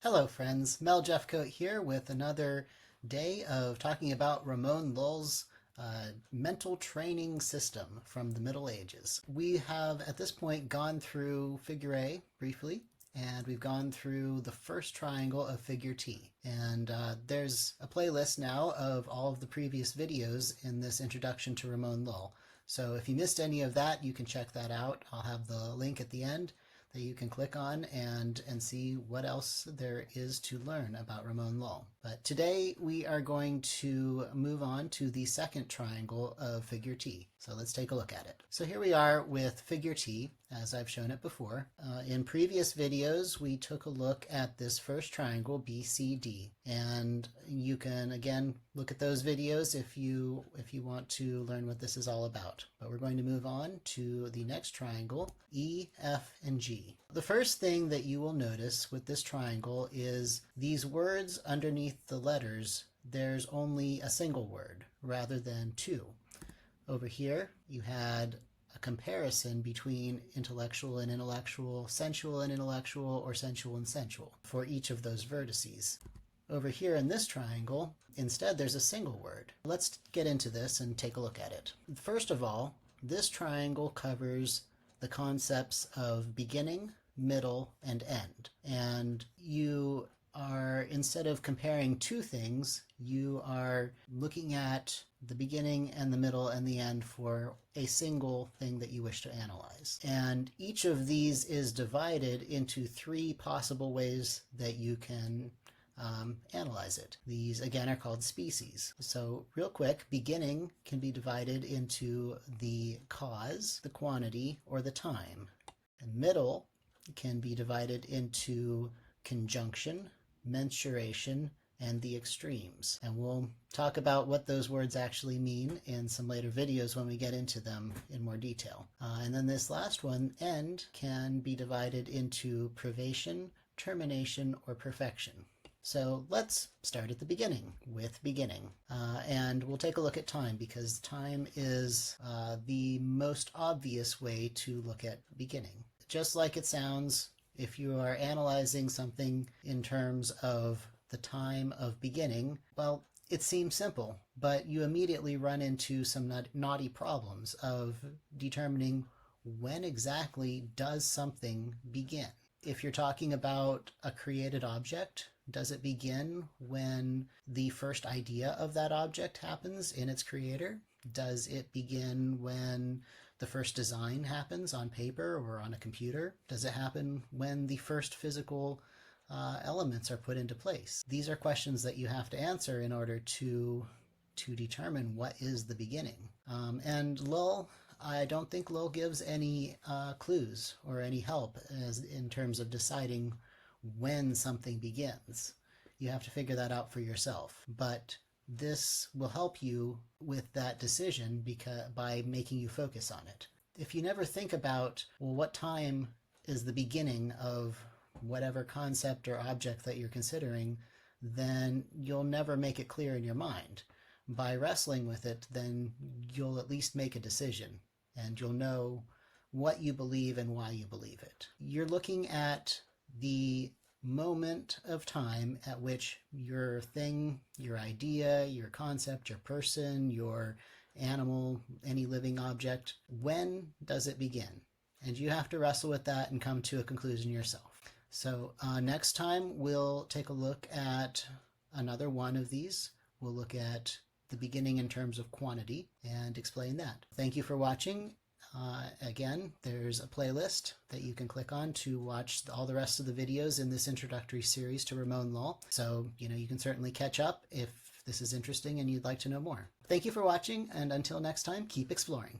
Hello friends, Mel Jeffcoat here with another day of talking about Ramon Lull's mental training system from the Middle Ages. We have at this point gone through figure A briefly, and we've gone through the first triangle of figure T. And there's a playlist now of all of the previous videos in this introduction to Ramon Lull. So if you missed any of that, you can check that out. I'll have the link at the end that you can click on and see what else there is to learn about Ramon Lull. But today we are going to move on to the second triangle of figure T. So let's take a look at it. So here we are with figure T, as I've shown it before. In previous videos, we took a look at this first triangle, BCD, and you can again look at those videos if you want to learn what this is all about. But we're going to move on to the next triangle, E, F, and G. The first thing that you will notice with this triangle is these words underneath the letters, there's only a single word rather than two. Over here, you had a comparison between intellectual and intellectual, sensual and intellectual, or sensual and sensual for each of those vertices. Over here in this triangle, instead there's a single word. Let's get into this and take a look at it. First of all, this triangle covers the concepts of beginning, middle, and end. And you are, instead of comparing two things, you are looking at the beginning and the middle and the end for a single thing that you wish to analyze. And each of these is divided into three possible ways that you can analyze it. These again are called species. So real quick, beginning can be divided into the cause, the quantity, or the time. And middle can be divided into conjunction, mensuration, and the extremes. And we'll talk about what those words actually mean in some later videos when we get into them in more detail. And then this last one, end, can be divided into privation, termination, or perfection. So let's start at the beginning with beginning. And we'll take a look at time because time is the most obvious way to look at beginning. Just like it sounds, if you are analyzing something in terms of the time of beginning, well, it seems simple, but you immediately run into some knotty problems of determining when exactly does something begin. If you're talking about a created object, does it begin when the first idea of that object happens in its creator? Does it begin when the first design happens on paper or on a computer? Does it happen when the first physical elements are put into place? These are questions that you have to answer in order to determine what is the beginning. And Lull, I don't think Lull gives any clues or any help in terms of deciding when something begins. You have to figure that out for yourself. But this will help you with that decision by making you focus on it. If you never think about, well, what time is the beginning of whatever concept or object that you're considering, then you'll never make it clear in your mind. By wrestling with it, then you'll at least make a decision and you'll know what you believe and why you believe it. You're looking at the moment of time at which your thing, your idea, your concept, your person, your animal, any living object, when does it begin? And you have to wrestle with that and come to a conclusion yourself. So next time we'll take a look at another one of these. We'll look at the beginning in terms of quantity and explain that. Thank you for watching. Again, there's a playlist that you can click on to watch all the rest of the videos in this introductory series to Ramon Lull. So, you can certainly catch up if this is interesting and you'd like to know more. Thank you for watching, and until next time, keep exploring.